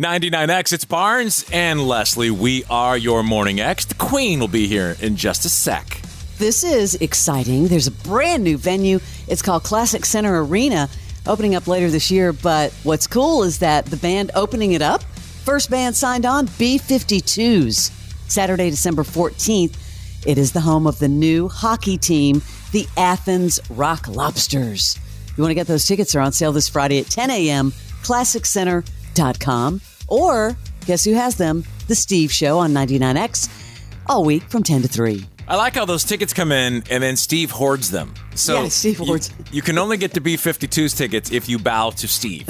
99X, it's Barnes and Leslie. We are your Morning X. The Queen will be here in just a sec. This is exciting. There's a brand new venue. It's called Classic Center Arena, opening up later this year. But what's cool is that the band opening it up, first band signed on, B-52s. Saturday, December 14th. It is the home of the new hockey team, the Athens Rock Lobsters. You want to get those tickets? They're on sale this Friday at 10 a.m., classiccenter.com. Or, guess who has them? The Steve Show on 99X, all week from 10 to 3. I like how those tickets come in and then Steve hoards them. So yeah, Steve hoards. You can only get to B-52's tickets if you bow to Steve.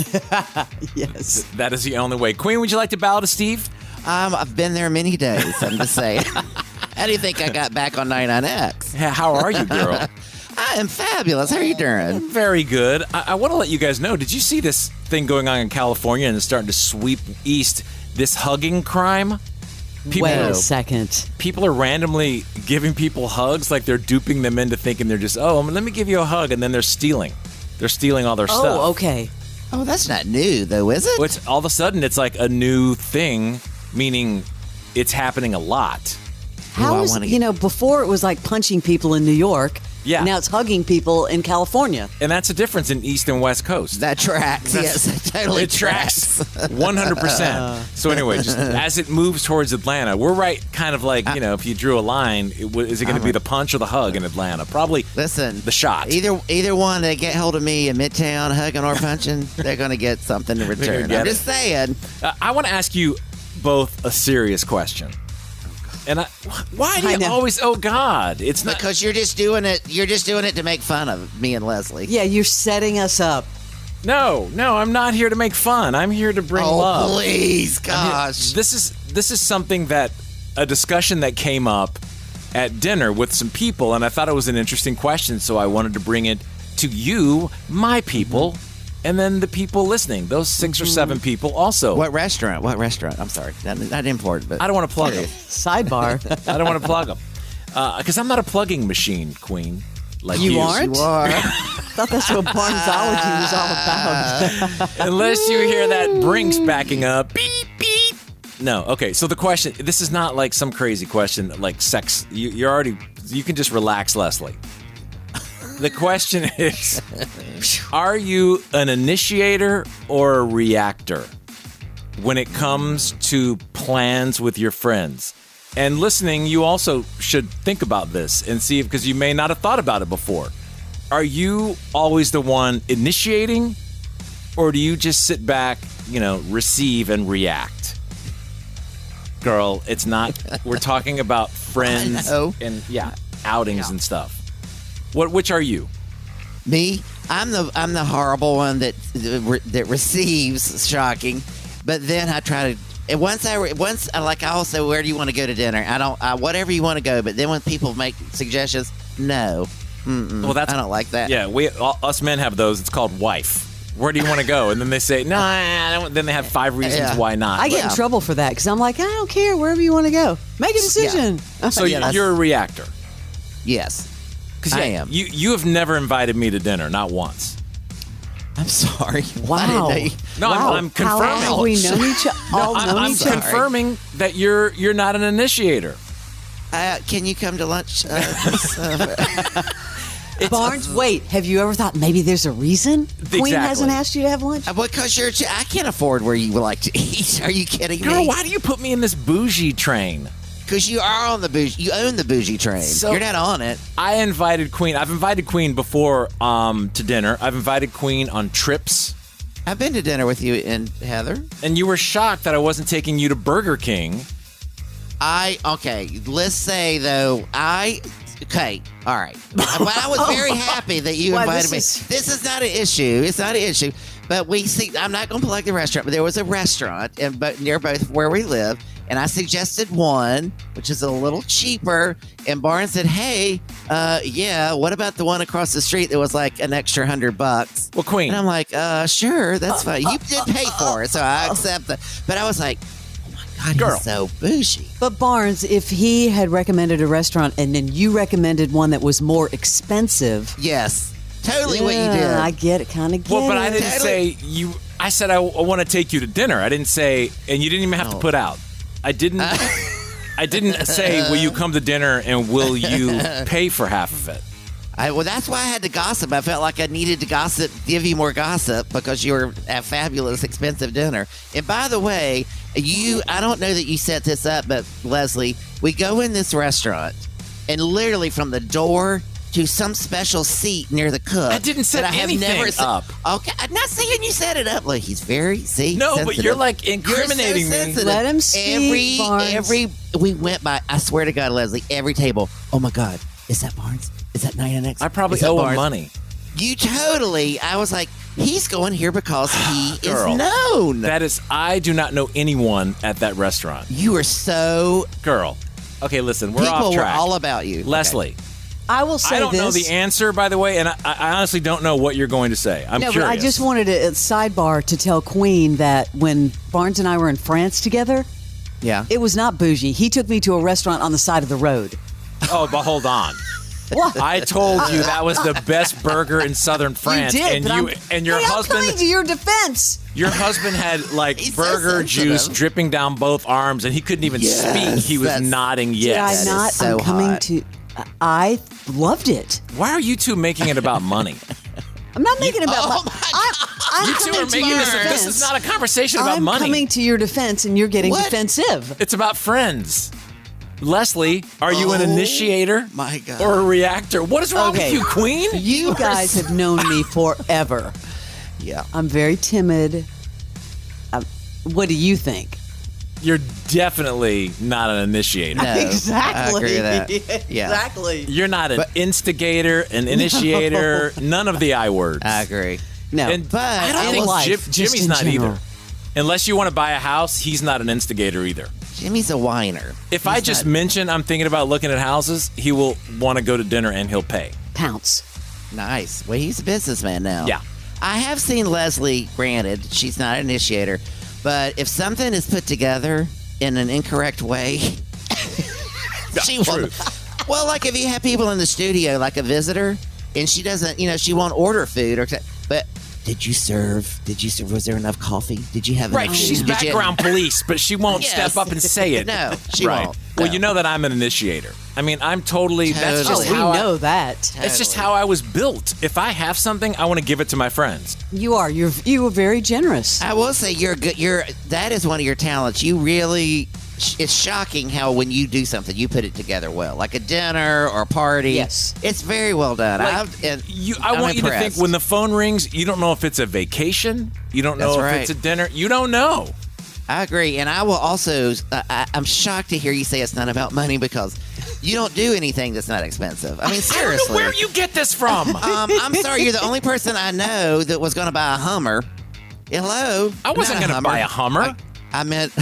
Yes. That is the only way. Queen, would you like to bow to Steve? I've been there many days, I'm just saying. How do you think I got back on 99X? How are you, girl? I am fabulous. How are you doing? Very good. I want to let you guys know, did you see this thing going on in California and it's starting to sweep east, this hugging crime? Wait a second. People are randomly giving people hugs like they're duping them into thinking they're just, let me give you a hug, and then they're stealing. They're stealing all their stuff. Oh, okay. Oh, that's not new, though, is it? Well, all of a sudden, it's like a new thing, meaning it's happening a lot. How is, before it was like punching people in New York. Yeah. Now it's hugging people in California. And that's the difference in East and West Coast. That tracks. Yes, that totally tracks. 100%. So anyway, just as it moves towards Atlanta, we're right kind of like, if you drew a line, is it going to be the punch or the hug in Atlanta? Probably the shot. Either one, they get hold of me in Midtown, hugging or punching, they're going to get something in return. I'm just saying. I want to ask you both a serious question. And why do you always? Oh God! It's not because you're just doing it. You're just doing it to make fun of me and Leslie. Yeah, you're setting us up. No, I'm not here to make fun. I'm here to bring love. Oh please, gosh! This is something that a discussion that came up at dinner with some people, and I thought it was an interesting question, so I wanted to bring it to you, my people. And then the people listening, those 6 or 7 people also. What restaurant? I'm sorry. Not important, but I don't want to plug them. Sidebar. I don't want to plug them. Because I'm not a plugging machine, Queen. Like you aren't? You are. I thought that's what Barnesology was all about. Unless you hear that Brinks backing up. Beep, beep. No. Okay, so the question, this is not like some crazy question like sex. You can just relax, Leslie. The question is, are you an initiator or a reactor when it comes to plans with your friends? And listening, you also should think about this and see, because you may not have thought about it before. Are you always the one initiating, or do you just sit back, receive and react? Girl, it's not. We're talking about friends and outings and stuff. Which are you? Me? I'm the horrible one that receives. Shocking, but then I try to. Once I'll say, where do you want to go to dinner? Whatever you want to go. But then when people make suggestions, no. Well, I don't like that. Yeah, us men have those. It's called wife. Where do you want to go? And then they say, no, I don't. Then they have 5 reasons why not. I get in trouble for that because I'm like, I don't care. Wherever you want to go, make a decision. Yeah. So you're a reactor. Yes. Because I am. You have never invited me to dinner, not once. I'm sorry. Wow. I'm confirming. How have we known each other? I'm confirming that you're not an initiator. Can you come to lunch? Barnes, wait. Have you ever thought maybe there's a reason Queen hasn't asked you to have lunch? Because I can't afford where you would like to eat. Are you kidding me? Girl, why do you put me in this bougie train? Because you are on the bougie. You own the bougie train. So you're not on it. I invited Queen. I've invited Queen before to dinner. I've invited Queen on trips. I've been to dinner with you and Heather. And you were shocked that I wasn't taking you to Burger King. Let's say, though, okay, all right. But I was very happy that you invited me. This is not an issue. It's not an issue. But I'm not going to plug the restaurant, but there was a restaurant near both where we live. And I suggested one, which is a little cheaper. And Barnes said, hey, what about the one across the street that was like an extra $100? Well, Queen. And I'm like, sure, that's fine. You did pay for it, so I accept that. But I was like, oh my God, girl, he's so bougie. But Barnes, if he had recommended a restaurant and then you recommended one that was more expensive. Yes. Totally what you did. I get it, kind of get Well, but I it. didn't say you. I said I want to take you to dinner. I didn't say, and you didn't even have to put out. I didn't. I didn't say, will you come to dinner and will you pay for half of it? Well, that's why I had to gossip. I felt like I needed to gossip, give you more gossip because you were at fabulous, expensive dinner. And by the way, I don't know that you set this up, but Leslie, we go in this restaurant and literally from the door to some special seat near the cook. I didn't set anything up. Okay, I'm not saying you set it up. Look, he's very, No, sensitive. but you're like incriminating You're so me. sensitive. Let him speak, Barnes. We went by, I swear to God, Leslie, every table. Oh my God, is that Barnes? Is that 99X? I probably Is that owe him Barnes? money. You totally, I was like, he's going here because he Girl, is known. That is, I do not know anyone at that restaurant. You are so, Girl. Okay, listen, we're people off were track. all about you. Leslie, I will say I don't this. know the answer, by the way, and I honestly don't know what you're going to say. I'm No, curious. but I just wanted a sidebar to tell Queen that when Barnes and I were in France together, Yeah. it was not bougie. He took me to a restaurant on the side of the road. Oh, but hold on. What? I told you that was the best burger in southern France, you did, and but you I'm, and your hey, husband. I'm coming to your defense. Your husband had like He's so burger juice sensitive. dripping down both arms, and he couldn't even Yes, speak. He was that's- nodding Did yes. I not? so I'm coming hot. to. I loved it. Why are you two making it about money? I'm not making it about. Oh I'm You two coming are to making your this. defense. This is not a conversation about I'm money. coming to your defense, and you're getting What? defensive. It's about friends. Leslie, are you an initiator? my God. Or a reactor? What is wrong Okay. with you, Queen? You guys have known me forever. Yeah. I'm very timid. What do you think? You're definitely not an initiator. No, Exactly. I agree with that. Yeah. Exactly. You're not an instigator, an initiator, none of the I words. I agree. No, And But I don't in think life, just Jimmy's in not general. either. Unless you want to buy a house, he's not an instigator either. Jimmy's a whiner. If I just mention I'm thinking about looking at houses, he will want to go to dinner and he'll pay. Pounce. Nice. Well, he's a businessman now. Yeah. I have seen Leslie, granted, she's not an initiator, but if something is put together in an incorrect way, she true. won't. Well, like if you have people in the studio, like a visitor, and she doesn't, she won't order food, but did you serve? Was there enough coffee? Did you have Right, enough she's food? Did you- background police, but she won't Yes. step up and say it. No, she right. won't. Well, No. you know that I'm an initiator. I mean, I'm totally. That's Totally. just We how know that. It's just Totally. how I was built. If I have something, I want to give it to my friends. You are. You were very generous. I will say you're good. That is one of your talents. You really. It's shocking how when you do something, you put it together well, like a dinner or a party. Yes. it's very well done. Like, I I'm want you to think impressed. when the phone rings, you don't know if it's a vacation. You don't know That's if right. it's a dinner. You don't know. I agree, and I will also. I'm shocked to hear you say it's not about money because you don't do anything that's not expensive. I mean, I don't seriously. know where you get this from. I'm sorry, you're the only person I know that was going to buy a Hummer. Hello. I wasn't Not going to buy a Hummer. I meant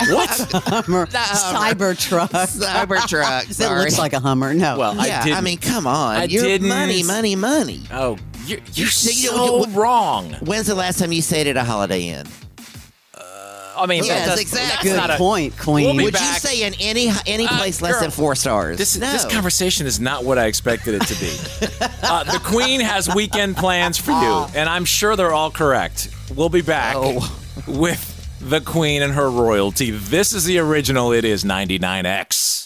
What? Hummer. Cybertruck. Cybertruck. That Sorry. looks like a Hummer. No. Well, Yeah, I didn't. I mean, come on. I You're didn't. money. Oh, you're see, so wrong. When's the last time you stayed at a Holiday Inn? I mean, Yes, that's exactly. Good That's not a, point, Queen. We'll be Would back. you say in any place less girl, than 4 stars? This no. conversation is not what I expected it to be. The Queen has weekend plans for you, and I'm sure they're all correct. We'll be back with the Queen and her royalty. This is the original. It is 99X.